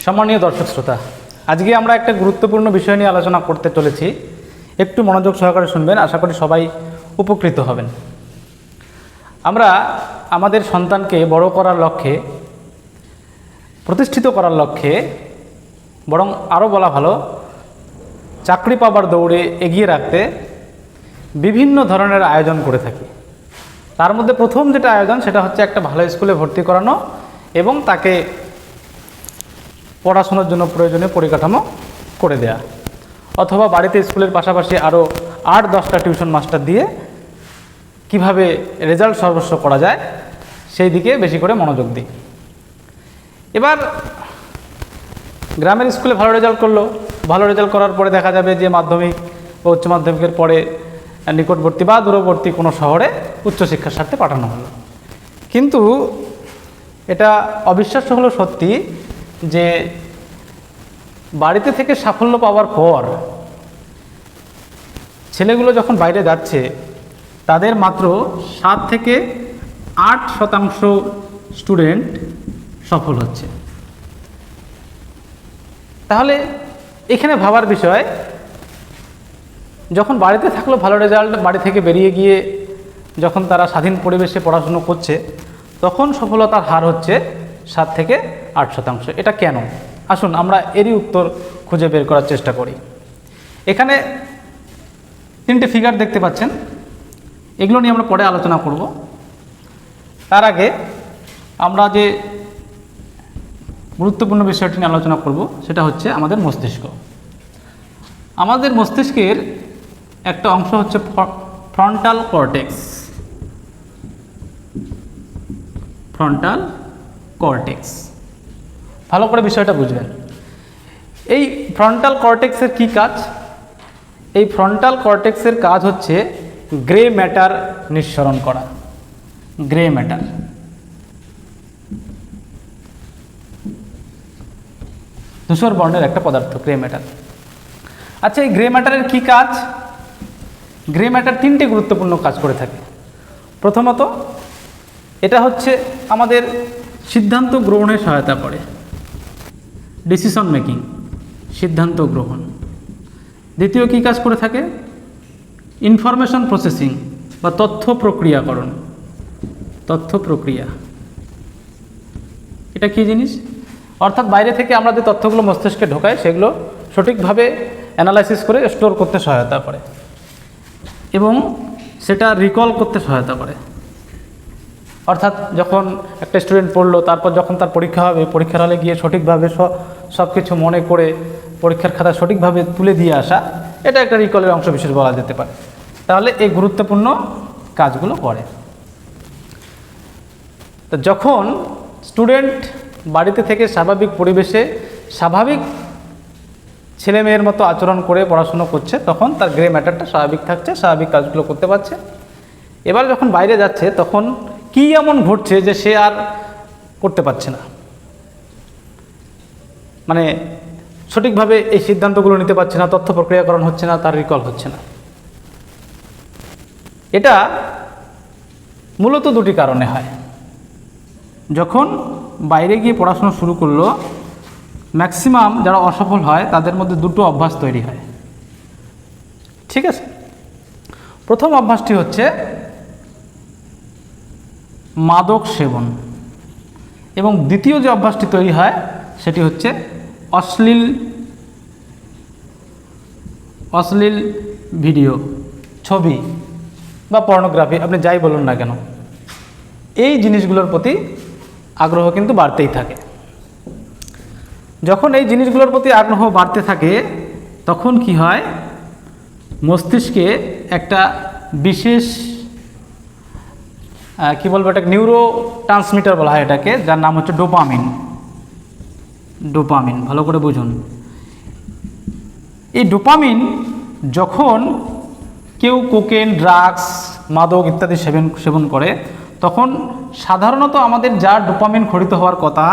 সম্মানীয় দর্শক শ্রোতা, আজকে আমরা একটা গুরুত্বপূর্ণ বিষয় নিয়ে আলোচনা করতে চলেছি। একটু মনোযোগ সহকারে শুনবেন, আশা করি সবাই উপকৃত হবেন। আমরা আমাদের সন্তানকে বড় করার লক্ষ্যে, প্রতিষ্ঠিত করার লক্ষ্যে, বরং আরও বলা ভালো চাকরি পাবার দৌড়ে এগিয়ে রাখতে বিভিন্ন ধরনের আয়োজন করে থাকি। তার মধ্যে প্রথম যেটা আয়োজন সেটা হচ্ছে একটা ভালো স্কুলে ভর্তি করানো এবং তাকে পড়াশোনার জন্য প্রয়োজনীয় পরিকাঠামো করে দেয়া, অথবা বাড়িতে স্কুলের পাশাপাশি আরও 8-10টা টিউশন মাস্টার দিয়ে কিভাবে রেজাল্ট সর্বস্ব করা যায় সেই দিকে বেশি করে মনোযোগ দিই। এবার গ্রামের স্কুলে ভালো রেজাল্ট করলো, ভালো রেজাল্ট করার পরে দেখা যাবে যে মাধ্যমিক বা উচ্চ মাধ্যমিকের পরে নিকটবর্তী বা দূরবর্তী কোনো শহরে উচ্চশিক্ষার স্বার্থে পাঠানো হলো। কিন্তু এটা অবিশ্বাস্য হলো সত্যি যে বাড়িতে থেকে সাফল্য পাওয়ার পর ছেলেগুলো যখন বাইরে যাচ্ছে তাদের মাত্র 7-8% স্টুডেন্ট সফল হচ্ছে। তাহলে এখানে ভাবার বিষয়, যখন বাড়িতে থাকলো ভালো রেজাল্ট, বাড়ি থেকে বেরিয়ে গিয়ে যখন তারা স্বাধীন পরিবেশে পড়াশুনো করছে তখন সফলতার হার হচ্ছে 7-8%। এটা কেন? আসুন আমরা এরই উত্তর খুঁজে বের করার চেষ্টা করি। এখানে 3টে ফিগার দেখতে পাচ্ছেন, এগুলো নিয়ে আমরা পরে আলোচনা করব। তার আগে আমরা যে গুরুত্বপূর্ণ বিষয়টি নিয়ে আলোচনা করব সেটা হচ্ছে আমাদের মস্তিষ্ক। আমাদের মস্তিষ্কের একটা অংশ হচ্ছে ফ্রন্টাল কর্টেক্স। ফ্রন্টাল কর্টেক্স, ভালো করে বিষয়টা বুঝবেন। এই ফ্রন্টাল কর্টেক্সের কি কাজ? এই ফ্রন্টাল কর্টেক্সের কাজ হচ্ছে গ্রে ম্যাটার নিঃসরণ করা। গ্রে ম্যাটার, ধূসর বর্ণের একটা পদার্থ গ্রে ম্যাটার। আচ্ছা, এই গ্রে ম্যাটারের কি কাজ? গ্রে ম্যাটার 3টে গুরুত্বপূর্ণ কাজ করে থাকে। প্রথমত, এটা হচ্ছে আমাদের সিদ্ধান্ত গ্রহণে সহায়তা করে, ডিসিশন মেকিং, সিদ্ধান্ত গ্রহণ। দ্বিতীয় কি কাজ করে থাকে? ইনফরমেশন প্রসেসিং বা তথ্য প্রক্রিয়াকরণ। তথ্য প্রক্রিয়া, এটা কি জিনিস? অর্থাৎ বাইরে থেকে আমরা যে তথ্যগুলো মস্তিষ্কে ঢোকাই সেগুলো সঠিকভাবে অ্যানালাইসিস করে স্টোর করতে সহায়তা করে এবং সেটা রিকল করতে সহায়তা করে। অর্থাৎ যখন একটা স্টুডেন্ট পড়লো, তারপর যখন তার পরীক্ষা হবে, পরীক্ষার হলে গিয়ে সঠিকভাবে সব কিছু মনে করে পরীক্ষার খাতা সঠিকভাবে তুলে দিয়ে আসা, এটা একটা রিকলের অংশ বিশেষ বলা যেতে পারে। তাহলে এই গুরুত্বপূর্ণ কাজগুলো করে। তো যখন স্টুডেন্ট বাড়িতে থেকে স্বাভাবিক পরিবেশে স্বাভাবিক ছেলে মেয়ের মতো আচরণ করে পড়াশুনো করছে, তখন তার গ্রে ম্যাটারটা স্বাভাবিক থাকছে, স্বাভাবিক কাজগুলো করতে পারছে। এবার যখন বাইরে যাচ্ছে তখন কি এমন ঘটছে যে সে আর করতে পারছে না, মানে সঠিকভাবে এই সিদ্ধান্তগুলো নিতে পারছে না, তথ্য প্রক্রিয়াকরণ হচ্ছে না, তার রিকল হচ্ছে না। এটা মূলত 2টি কারণে হয়। যখন বাইরে গিয়ে পড়াশোনা শুরু করলো, ম্যাক্সিমাম যারা অসফল হয় তাদের মধ্যে 2টো অভ্যাস তৈরি হয়। ঠিক আছে, প্রথম অভ্যাসটি হচ্ছে মাদক সেবন এবং দ্বিতীয় যে অভ্যাসটি তৈরি হয় সেটি হচ্ছে অশ্লীল ভিডিও, ছবি বা পর্নোগ্রাফি, আপনি যাই বলুন না কেন, এই জিনিসগুলোর প্রতি আগ্রহ কিন্তু বাড়তেই থাকে। যখন এই জিনিসগুলোর প্রতি আগ্রহ বাড়তে থাকে তখন কি হয়, মস্তিষ্কে একটা বিশেষ কি বলবো, এটা নিউরো ট্রান্সমিটার বলা হয় এটাকে, যার নাম হচ্ছে ডোপামিন। ডোপামিন, ভালো করে বুঝুন। এই ডোপামিন যখন কেউ কোকেন, ড্রাগস, মাদক ইত্যাদি সেবন করে তখন সাধারণত আমাদের যা ডোপামিন খরিত হওয়ার কথা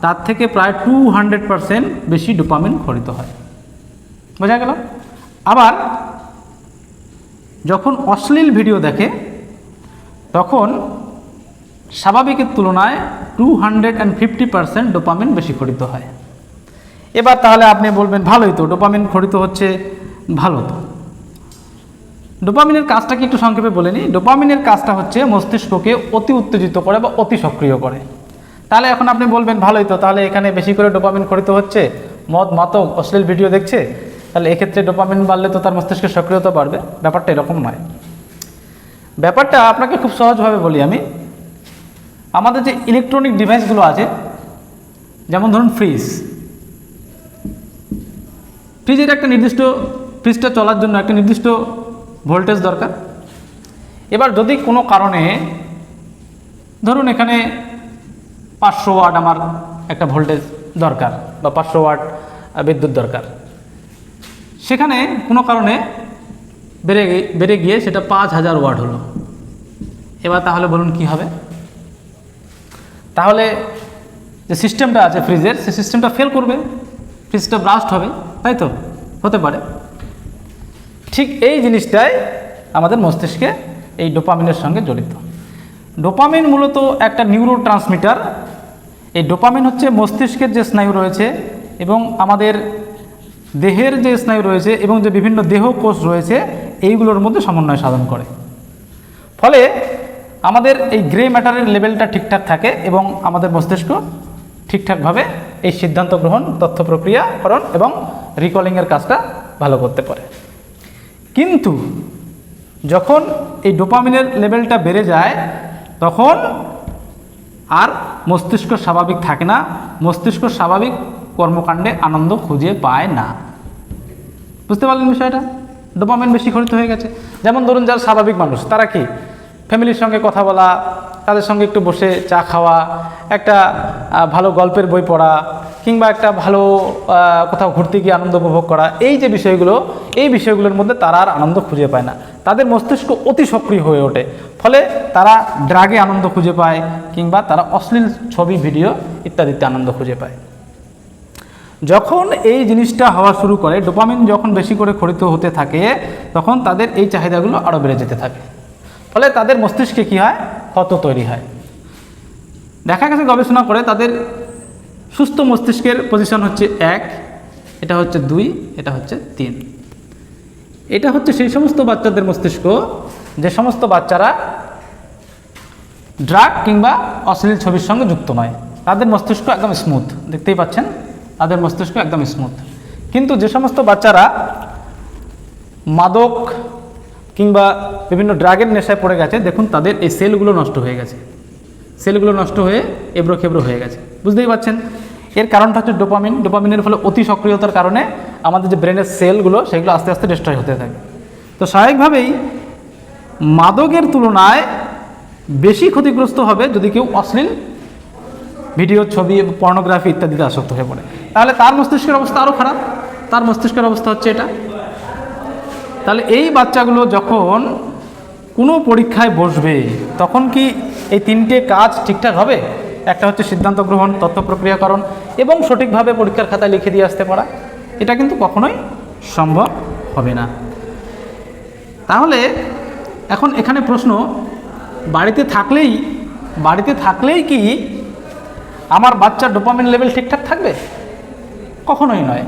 তার থেকে প্রায় 200% বেশি ডোপামিন খরিত হয়। বোঝা গেল? আবার যখন অশ্লীল ভিডিও দেখে তখন স্বাভাবিকের তুলনায় 250% ডোপামিন বেশি খরিত হয়। এবার তাহলে আপনি বলবেন ভালোই তো, ডোপামিন খরিত হচ্ছে, ভালো তো। ডোপামিনের কাজটা কি একটু সংক্ষেপে বলে নিই। ডোপামিনের কাজটা হচ্ছে মস্তিষ্ককে অতি উত্তেজিত করে বা অতি সক্রিয় করে। তাহলে এখন আপনি বলবেন ভালোই তো, তাহলে এখানে বেশি করে ডোপামিন খরিত হচ্ছে, মদ মাতক অশ্লীল ভিডিও দেখছে, তাহলে এক্ষেত্রে ডোপামিন বাড়লে তো তার মস্তিষ্কের সক্রিয়তা বাড়বে। ব্যাপারটা এরকম নয়। ব্যাপারটা আপনাকে খুব সহজভাবে বলি আমি। আমাদের যে ইলেকট্রনিক ডিভাইসগুলো আছে, যেমন ধরুন ফ্রিজের একটা নির্দিষ্ট, ফ্রিজটা চলার জন্য একটা নির্দিষ্ট ভোল্টেজ দরকার। এবার যদি কোনো কারণে ধরুন এখানে 500 ওয়াট আমার একটা ভোল্টেজ দরকার বা 500 ওয়াট বিদ্যুৎ দরকার, সেখানে কোনো কারণে বেড়ে গিয়ে সেটা 5000 ওয়াট হলো। এবার তাহলে বলুন কি হবে? তাহলে যে সিস্টেমটা আছে ফ্রিজের, সেই সিস্টেমটা ফেল করবে, ফ্রিজটা ব্লাস্ট হবে, তাই তো? হতে পারে। ঠিক এই জিনিসটাই আমাদের মস্তিষ্কে এই ডোপামিনের সঙ্গে জড়িত। ডোপামিন মূলত একটা নিউরো ট্রান্সমিটার। এই ডোপামিন হচ্ছে মস্তিষ্কের যে স্নায়ু রয়েছে এবং আমাদের দেহের যে স্নায়ু রয়েছে এবং যে বিভিন্ন দেহ কোষ রয়েছে, এইগুলোর মধ্যে সমন্বয় সাধন করে। ফলে আমাদের এই গ্রে ম্যাটারের লেভেলটা ঠিকঠাক থাকে এবং আমাদের মস্তিষ্ক ঠিকঠাকভাবে এই সিদ্ধান্ত গ্রহণ, তথ্য প্রক্রিয়াকরণ এবং রিকলিংয়ের কাজটা ভালো করতে পারে। কিন্তু যখন এই ডোপামিনের লেভেলটা বেড়ে যায়, তখন আর মস্তিষ্ক স্বাভাবিক থাকে না, মস্তিষ্ক স্বাভাবিক কর্মকাণ্ডে আনন্দ খুঁজে পায় না। বুঝতে পারলেন বিষয়টা? ডোপামিন বেশি খরিত হয়ে গেছে। যেমন ধরুন যারা স্বাভাবিক মানুষ, তারা কি ফ্যামিলির সঙ্গে কথা বলা, তাদের সঙ্গে একটু বসে চা খাওয়া, একটা ভালো গল্পের বই পড়া, কিংবা একটা ভালো কোথাও ঘুরতে গিয়ে আনন্দ উপভোগ করা, এই যে বিষয়গুলো, এই বিষয়গুলোর মধ্যে তারা আর আনন্দ খুঁজে পায় না। তাদের মস্তিষ্ক অতি সক্রিয় হয়ে ওঠে। ফলে তারা ড্রাগে আনন্দ খুঁজে পায়, কিংবা তারা অশ্লীল ছবি, ভিডিও ইত্যাদিতে আনন্দ খুঁজে পায়। যখন এই জিনিসটা হওয়া শুরু করে, ডোপামিন যখন বেশি করে খরিত হতে থাকে, তখন তাদের এই চাহিদাগুলো আরও বেড়ে যেতে থাকে। ফলে তাদের মস্তিষ্কে কী হয়? ক্ষত তৈরি হয়। দেখা গেছে গবেষণা করে তাদের সুস্থ মস্তিষ্কের পজিশন হচ্ছে 1, এটা হচ্ছে 2, এটা হচ্ছে 3। এটা হচ্ছে সেই সমস্ত বাচ্চাদের মস্তিষ্ক যে সমস্ত বাচ্চারা ড্রাগ কিংবা অশ্লীল ছবির সঙ্গে যুক্ত নয়। তাদের মস্তিষ্ক একদম স্মুথ, দেখতেই পাচ্ছেন, তাদের মস্তিষ্ক একদম স্মুথ। কিন্তু যে সমস্ত বাচ্চারা মাদক কিংবা বিভিন্ন ড্রাগের নেশায় পড়ে গেছে, দেখুন তাদের এই সেলগুলো নষ্ট হয়ে গেছে, সেলগুলো নষ্ট হয়ে এবড়ো খেবড়ো হয়ে গেছে। বুঝতেই পারছেন এর কারণটা হচ্ছে ডোপামিন। ডোপামিনের ফলে অতি সক্রিয়তার কারণে আমাদের যে ব্রেনের সেলগুলো, সেগুলো আস্তে আস্তে ডিস্ট্রয় হতে থাকে। তো স্বাভাবিকভাবেই মাদকের তুলনায় বেশি ক্ষতিগ্রস্ত হবে যদি কেউ অশ্লীল ভিডিও, ছবি, পর্নোগ্রাফি ইত্যাদিতে আসক্ত হয়ে পড়ে। তাহলে তার মস্তিষ্কের অবস্থা আরও খারাপ। তার মস্তিষ্কের অবস্থা হচ্ছে এটা। তাহলে এই বাচ্চাগুলো যখন কোনো পরীক্ষায় বসবে, তখন কি এই 3টে কাজ ঠিকঠাক হবে? একটা হচ্ছে সিদ্ধান্ত গ্রহণ, তথ্য প্রক্রিয়াকরণ এবং সঠিকভাবে পরীক্ষার খাতায় লিখে দিয়ে আসতে পারা। এটা কিন্তু কখনোই সম্ভব হবে না। তাহলে এখন এখানে প্রশ্ন, বাড়িতে থাকলেই কি আমার বাচ্চার ডোপামিন লেভেল ঠিকঠাক থাকবে? কখনোই নয়।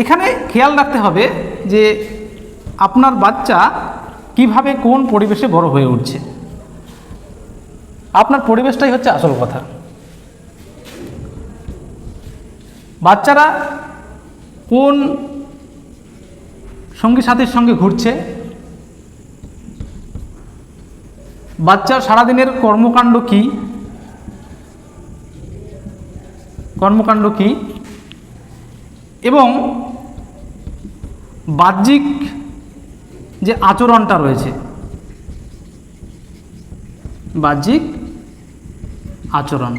এখানে খেয়াল রাখতে হবে যে আপনার বাচ্চা কিভাবে, কোন পরিবেশে বড় হয়ে উঠছে। আপনার পরিবেশটাই হচ্ছে আসল কথা। বাচ্চারা কোন সঙ্গী সাথীর সঙ্গে ঘুরছে, বাচ্চার সারাদিনের কর্মকাণ্ড কি এবং বাহ্যিক যে আচরণটা রয়েছে, বাহ্যিক আচরণ,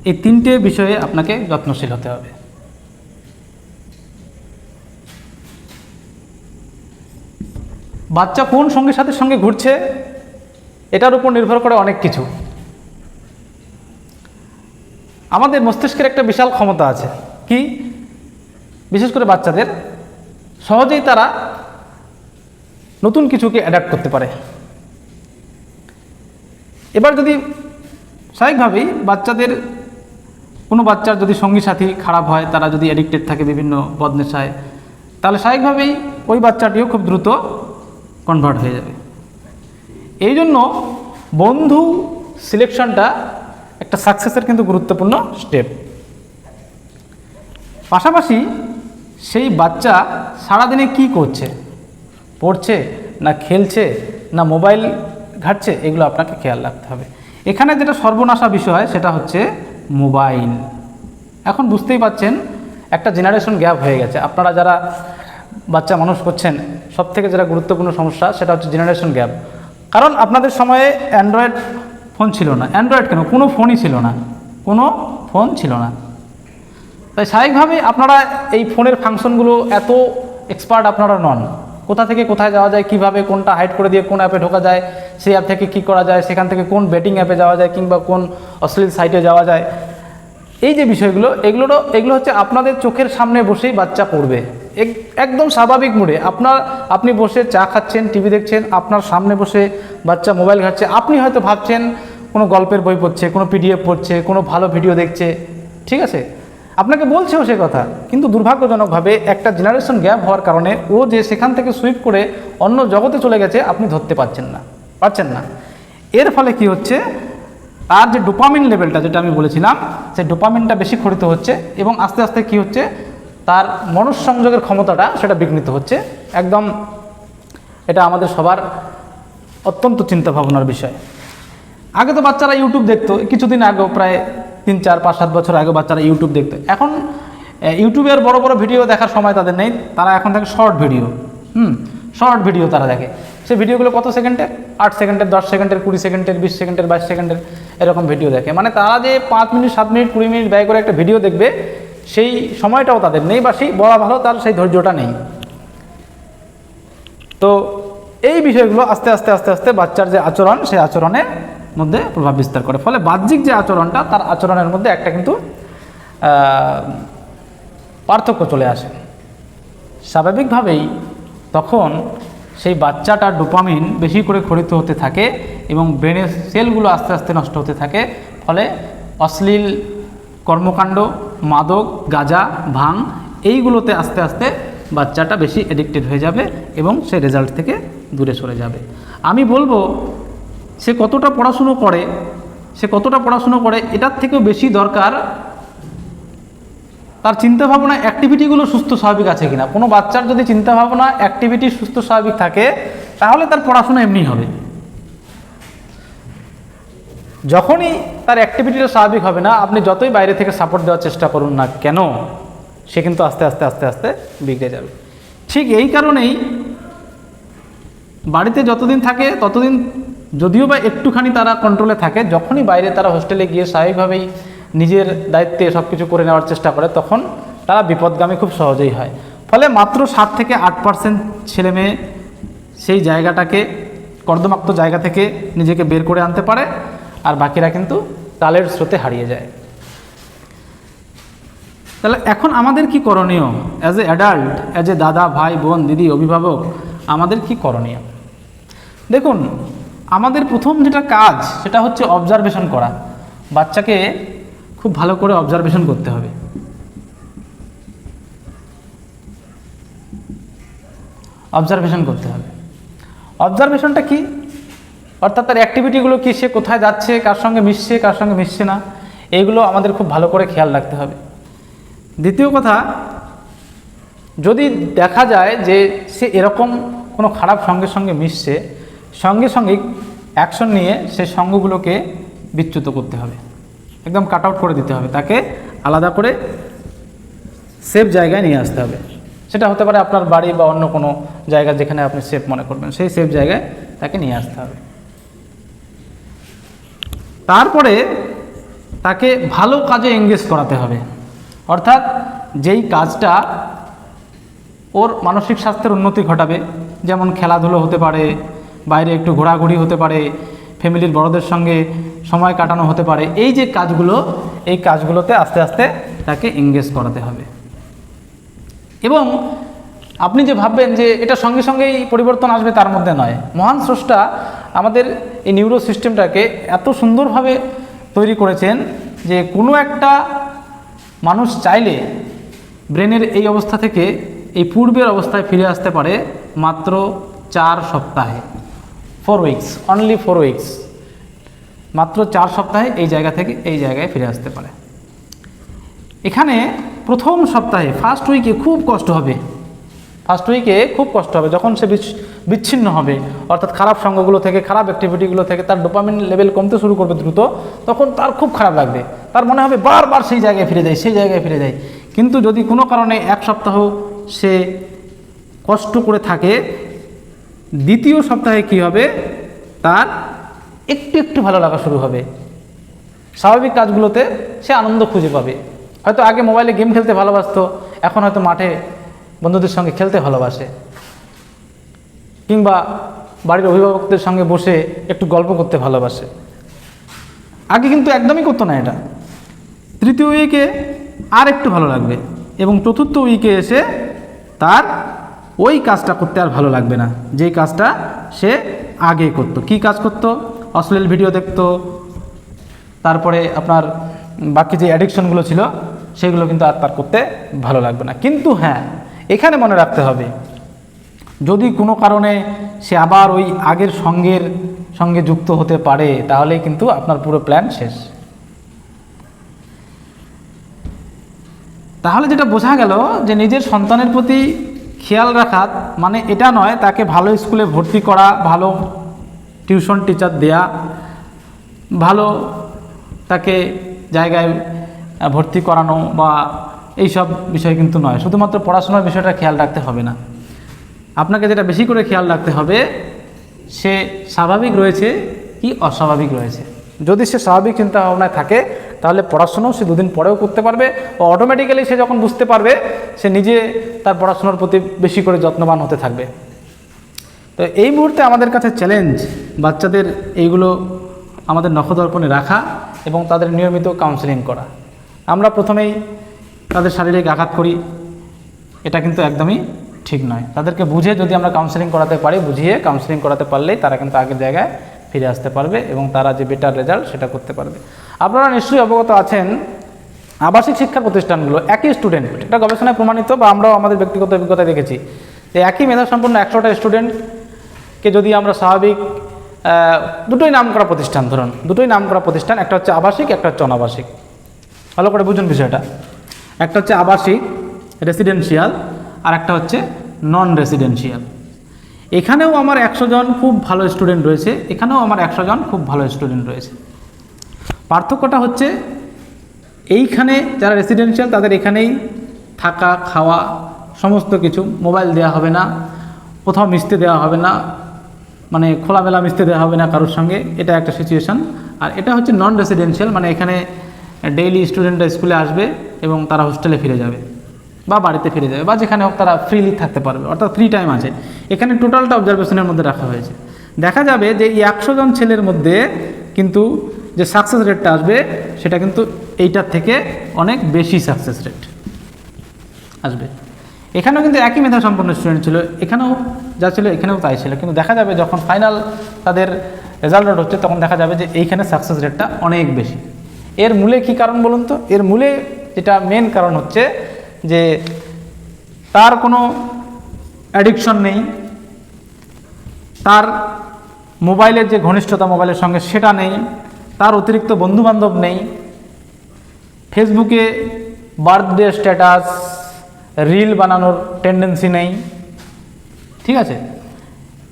এই 3টে বিষয়ে আপনাকে যত্নশীল হতে হবে। বাচ্চা কোন সঙ্গী সাথীর সঙ্গে ঘুরছে, এটার উপর নির্ভর করে অনেক কিছু। আমাদের মস্তিষ্কের একটা বিশাল ক্ষমতা আছে, কি? বিশেষ করে বাচ্চাদের সহজেই তারা নতুন কিছুকে অ্যাডাপ্ট করতে পারে। এবার যদি স্বাভাবিকভাবেই বাচ্চাদের কোনো বাচ্চার যদি সঙ্গী সাথী খারাপ হয়, তারা যদি অ্যাডিক্টেড থাকে বিভিন্ন বদনেশায়, তাহলে স্বাভাবিকভাবেই ওই বাচ্চাটিও খুব দ্রুত কনভার্ট হয়ে যাবে। এই জন্য বন্ধু সিলেকশনটা একটা সাকসেসের কিন্তু গুরুত্বপূর্ণ স্টেপ। পাশাপাশি সেই বাচ্চা সারাদিনে কি করছে, পড়ছে না খেলছে না মোবাইল ঘাঁটছে, এগুলো আপনাকে খেয়াল রাখতে হবে। এখানে যেটা সর্বনাশা বিষয় সেটা হচ্ছে মোবাইল। এখন বুঝতেই পাচ্ছেন একটা জেনারেশন গ্যাপ হয়ে গেছে। আপনারা যারা বাচ্চা মানুষ করছেন, সব থেকে যেটা গুরুত্বপূর্ণ সমস্যা সেটা হচ্ছে জেনারেশন গ্যাপ। কারণ আপনাদের সময়ে অ্যান্ড্রয়েড ফোন ছিল না, অ্যান্ড্রয়েড কেন, কোনো ফোনই ছিল না, কোনো ফোন ছিল না। তাই স্বাভাবিকভাবেই আপনারা এই ফোনের ফাংশনগুলো এত এক্সপার্ট আপনারা নন। কোথা থেকে কোথায় যাওয়া যায়, কিভাবে কোনটা হাইড করে দিয়ে কোন অ্যাপে ঢোকা যায়, সেই অ্যাপ থেকে কী করা যায়, সেখান থেকে কোন বেটিং অ্যাপে যাওয়া যায় কিংবা কোন অশ্লীল সাইটে যাওয়া যায়, এই যে বিষয়গুলো, এগুলো হচ্ছে আপনাদের চোখের সামনে বসেই বাচ্চা পড়বে একদম স্বাভাবিক মুডে। আপনি বসে চা খাচ্ছেন, টিভি দেখছেন, আপনার সামনে বসে বাচ্চা মোবাইল ঘাঁটছে, আপনি হয়তো ভাবছেন কোনো গল্পের বই পড়ছে, কোনো পিডিএফ পড়ছে, কোনো ভালো ভিডিও দেখছে, ঠিক আছে, আপনাকে বলছেও সে কথা, কিন্তু দুর্ভাগ্যজনকভাবে একটা জেনারেশন গ্যাপ হওয়ার কারণে ও যে সেখান থেকে সুইপ করে অন্য জগতে চলে গেছে, আপনি ধরতে পারছেন না। এর ফলে কি হচ্ছে, তার যে ডোপামিন লেভেলটা যেটা আমি বলেছিলাম, সেই ডোপামিনটা বেশি খরিত হচ্ছে এবং আস্তে আস্তে কি হচ্ছে, তার মনঃসংযোগের ক্ষমতাটা সেটা বিঘ্নিত হচ্ছে। একদম এটা আমাদের সবার অত্যন্ত চিন্তা ভাবনার বিষয়। আগে তো বাচ্চারা ইউটিউব দেখতো, কিছুদিন আগেও প্রায় 3, 4, 5, 7 বছর আগে বাচ্চারা ইউটিউব দেখতো। এখন ইউটিউবের বড় বড় ভিডিও দেখার সময় তাদের নেই, তারা এখন দেখে শর্ট ভিডিও তারা দেখে। সেই ভিডিওগুলো কত সেকেন্ডের, 8 সেকেন্ডের, 10 সেকেন্ডের, 20 সেকেন্ডের, 20 সেকেন্ডের, 22 সেকেন্ডের, এরকম ভিডিও দেখে। মানে তারা যে 5 মিনিট, 7 মিনিট, 20 মিনিট ব্যয় করে একটা ভিডিও দেখবে, সেই সময়টাও তাদের নেই, বা সেই বলা ভালো তার সেই ধৈর্যটা নেই। তো এই বিষয়গুলো আস্তে আস্তে বাচ্চার যে আচরণ, সেই আচরণের মধ্যে প্রভাব বিস্তার করে। ফলে বাহ্যিক যে আচরণটা, তার আচরণের মধ্যে একটা কিন্তু পার্থক্য চলে আসে। স্বাভাবিকভাবেই তখন সেই বাচ্চাটার ডোপামিন বেশি করে খরিত হতে থাকে এবং ব্রেনের সেলগুলো আস্তে আস্তে নষ্ট হতে থাকে। ফলে অশ্লীল কর্মকাণ্ড, মাদক, গাঁজা, ভাং, এইগুলোতে আস্তে আস্তে বাচ্চাটা বেশি অ্যাডিক্টেড হয়ে যাবে এবং সে রেজাল্ট থেকে দূরে সরে যাবে। আমি বলবো সে কতটা পড়াশুনো করে এটার থেকেও বেশি দরকার তার চিন্তাভাবনা, অ্যাক্টিভিটিগুলো সুস্থ স্বাভাবিক আছে কিনা। কোনো বাচ্চার যদি চিন্তাভাবনা, অ্যাক্টিভিটি সুস্থ স্বাভাবিক থাকে, তাহলে তার পড়াশোনা এমনি হবে। যখনই তার অ্যাক্টিভিটিটা স্বাভাবিক হবে না, আপনি যতই বাইরে থেকে সাপোর্ট দেওয়ার চেষ্টা করুন না কেন, সে কিন্তু আস্তে আস্তে বিগড়ে যাবে। ঠিক এই কারণেই বাড়িতে যতদিন থাকে ততদিন যদিও বা একটুখানি তারা কন্ট্রোলে থাকে, যখনই বাইরে তারা হোস্টেলে গিয়ে স্বাভাবিকভাবেই নিজের দায়িত্বে সব কিছু করে নেওয়ার চেষ্টা করে, তখন তারা বিপদগামী খুব সহজেই হয়। ফলে মাত্র 7 থেকে 8% ছেলেমেয়ে সেই জায়গাটাকে, কর্দমাক্ত জায়গা থেকে নিজেকে বের করে আনতে পারে, আর বাকিরা কিন্তু তালের স্রোতে হারিয়ে যায়। তাহলে এখন আমাদের কি করণীয়, as a adult, as a দাদা, ভাই, বোন, দিদি, অভিভাবক, আমাদের কি করণীয়? দেখুন, আমাদের প্রথম যেটা কাজ সেটা হচ্ছে অবজারভেশন করা। বাচ্চাকে খুব ভালো করে অবজারভেশন করতে হবে। অবজারভেশনটা কি, অর্থাৎ তার অ্যাক্টিভিটিগুলো কি, সে কোথায় যাচ্ছে, কার সঙ্গে মিশছে না, এইগুলো আমাদের খুব ভালো করে খেয়াল রাখতে হবে। দ্বিতীয় কথা, যদি দেখা যায় যে সে এরকম কোনো খারাপ সঙ্গের সঙ্গে মিশছে, সঙ্গে অ্যাকশন নিয়ে সেই সঙ্গগুলোকে বিচ্যুত করতে হবে, একদম কাট আউট করে দিতে হবে, তাকে আলাদা করে সেফ জায়গায় নিয়ে আসতে হবে। সেটা হতে পারে আপনার বাড়ি বা অন্য কোনো জায়গা যেখানে আপনি সেফ মনে করবেন, সেই সেফ জায়গায় তাকে নিয়ে আসতে হবে। তারপরে তাকে ভালো কাজে এঙ্গেজ করাতে হবে, অর্থাৎ যেই কাজটা ওর মানসিক স্বাস্থ্যের উন্নতি ঘটাবে, যেমন খেলাধুলো হতে পারে, বাইরে একটু ঘোরাঘুরি হতে পারে, ফ্যামিলির বড়দের সঙ্গে সময় কাটানো হতে পারে। এই যে কাজগুলো, এই কাজগুলোতে আস্তে আস্তে তাকে এঙ্গেজ করাতে হবে। এবং আপনি যে ভাববেন যে এটা সঙ্গেই পরিবর্তন আসবে, তার মধ্যে নয়। মহান স্রষ্টা আমাদের এই নিউরো সিস্টেমটাকে এত সুন্দরভাবে তৈরি করেছেন যে কোনো একটা মানুষ চাইলে ব্রেনের এই অবস্থা থেকে এই পূর্বের অবস্থায় ফিরে আসতে পারে মাত্র 4 সপ্তাহে, 4 উইকস, অনলি 4 উইকস, মাত্র 4 সপ্তাহে এই জায়গা থেকে এই জায়গায় ফিরে আসতে পারে। এখানে প্রথম সপ্তাহে ফার্স্ট উইকে খুব কষ্ট হবে, যখন সে বিচ্ছিন্ন হবে, অর্থাৎ খারাপ সঙ্গগুলো থেকে, খারাপ অ্যাক্টিভিটিগুলো থেকে তার ডোপামিন লেভেল কমতে শুরু করবে দ্রুত, তখন তার খুব খারাপ লাগবে, তার মনে হবে বারবার সেই জায়গায় ফিরে যায়। কিন্তু যদি কোনো কারণে 1 সপ্তাহ সে কষ্ট করে থাকে, দ্বিতীয় সপ্তাহে কি হবে, তার একটু একটু ভালো লাগা শুরু হবে, স্বাভাবিক কাজগুলোতে সে আনন্দ খুঁজে পাবে। হয়তো আগে মোবাইলে গেম খেলতে ভালোবাসতো, এখন হয়তো মাঠে বন্ধুদের সঙ্গে খেলতে ভালোবাসে, কিংবা বাড়ির অভিভাবকদের সঙ্গে বসে একটু গল্প করতে ভালোবাসে। আগে কিন্তু একদমই করতো না এটা। তৃতীয় উইকে আর একটু ভালো লাগবে, এবং চতুর্থ উইকে এসে তার ওই কাজটা করতে আর ভালো লাগবে না, যেই কাজটা সে আগে করতো। কি কাজ করতো? অশ্লীল ভিডিও দেখতো, তারপরে আপনার বাকি যে অ্যাডিকশনগুলো ছিল সেগুলো কিন্তু আর তার করতে ভালো লাগবে না। কিন্তু হ্যাঁ, এখানে মনে রাখতে হবে, যদি কোনো কারণে সে আবার ওই আগের সঙ্গে যুক্ত হতে পারে, তাহলেই কিন্তু আপনার পুরো প্ল্যান শেষ। তাহলে যেটা বোঝা গেল যে নিজের সন্তানের প্রতি খেয়াল রাখা মানে এটা নয় তাকে ভালো স্কুলে ভর্তি করা, ভালো টিউশন টিচার দেয়া, ভালো তাকে জায়গায় ভর্তি করানো বা এইসব বিষয় কিন্তু নয়। শুধুমাত্র পড়াশোনার বিষয়টা খেয়াল রাখতে হবে না, আপনাকে যেটা বেশি করে খেয়াল রাখতে হবে, সে স্বাভাবিক রয়েছে কি অস্বাভাবিক রয়েছে। যদি সে স্বাভাবিক চিন্তা ভাবনায় থাকে, তাহলে পড়াশোনাও সে 2 দিন পরেও করতে পারবে, ও অটোমেটিক্যালি সে যখন বুঝতে পারবে, সে নিজে তার পড়াশোনার প্রতি বেশি করে যত্নবান হতে থাকবে। তো এই মুহূর্তে আমাদের কাছে চ্যালেঞ্জ, বাচ্চাদের এইগুলো আমাদের নখদর্পণে রাখা এবং তাদের নিয়মিত কাউন্সেলিং করা। আমরা প্রথমেই তাদের শারীরিক আঘাত করি, এটা কিন্তু একদমই ঠিক নয়। তাদেরকে বুঝে যদি আমরা কাউন্সেলিং করাতে পারি, বুঝিয়ে কাউন্সেলিং করাতে পারলেই তারা কিন্তু আগের জায়গায় ফিরে আসতে পারবে এবং তারা যে বেটার রেজাল্ট সেটা করতে পারবে। আপনারা নিশ্চয়ই অবগত আছেন, আবাসিক শিক্ষা প্রতিষ্ঠানগুলো একই স্টুডেন্ট, এটা গবেষণায় প্রমাণিত বা আমরাও আমাদের ব্যক্তিগত অভিজ্ঞতায় দেখেছি যে একই মেধাসম্পন্ন 100টা স্টুডেন্টকে যদি আমরা স্বাভাবিক দুটোই নামকরা প্রতিষ্ঠান, ধরুন দুটোই নামকরা প্রতিষ্ঠান, একটা হচ্ছে আবাসিক, একটা হচ্ছে অনাবাসিক, ভালো করে বুঝুন বিষয়টা। একটা হচ্ছে আবাসিক রেসিডেন্সিয়াল, আর একটা হচ্ছে নন রেসিডেন্সিয়াল। এখানেও আমার 100 জন খুব ভালো স্টুডেন্ট রয়েছে, এখানেও আমার 100 জন খুব ভালো স্টুডেন্ট রয়েছে। পার্থক্যটা হচ্ছে এইখানে যারা রেসিডেন্সিয়াল তাদের এখানেই থাকা, খাওয়া, সমস্ত কিছু, মোবাইল দেওয়া হবে না, কোথাও মিশতে দেওয়া হবে না, মানে খোলামেলা মিশতে দেওয়া হবে না কারোর সঙ্গে, এটা একটা সিচুয়েশান। আর এটা হচ্ছে নন রেসিডেন্সিয়াল, মানে এখানে ডেইলি স্টুডেন্টরা স্কুলে আসবে এবং তারা হোস্টেলে ফিরে যাবে বা বাড়িতে ফিরে যাবে বা যেখানে হোক তারা ফ্রিলি থাকতে পারবে, অর্থাৎ ফ্রি টাইম আছে। এখানে টোটালটা অবজারভেশনের মধ্যে রাখা হয়েছে। দেখা যাবে যে এই 100 জন ছেলের মধ্যে কিন্তু যে সাকসেস রেটটা আসবে সেটা কিন্তু এইটার থেকে অনেক বেশি সাকসেস রেট আসবে। এখানেও কিন্তু একই মেধা সম্পন্ন স্টুডেন্ট ছিল, এখানেও যা ছিল এখানেও তাই ছিল, কিন্তু দেখা যাবে যখন ফাইনাল তাদের রেজাল্ট হচ্ছে তখন দেখা যাবে যে এইখানে সাকসেস রেটটা অনেক বেশি। এর মূলে কি কারণ বলুন তো? এর মূলে যেটা মেন কারণ হচ্ছে যে তার কোনো অ্যাডিকশন নেই, তার মোবাইলের যে ঘনিষ্ঠতা মোবাইলের সঙ্গে সেটা নেই, তার অতিরিক্ত বন্ধুবান্ধব নেই, ফেসবুকে বার্থডে স্ট্যাটাস রিল বানানোর টেন্ডেন্সি নেই, ঠিক আছে?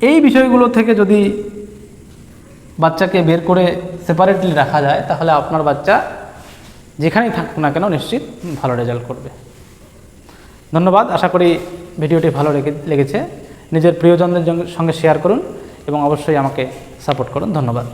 এই বিষয়গুলো থেকে যদি বাচ্চাকে বের করে সেপারেটলি রাখা যায়, তাহলে আপনার বাচ্চা যেখানেই থাকুক না কেন নিশ্চিত ভালো রেজাল্ট করবে। ধন্যবাদ, আশা করি ভিডিওটি ভালো লেগেছে। নিজের প্রিয়জনদের সঙ্গে শেয়ার করুন এবং অবশ্যই আমাকে সাপোর্ট করুন। ধন্যবাদ।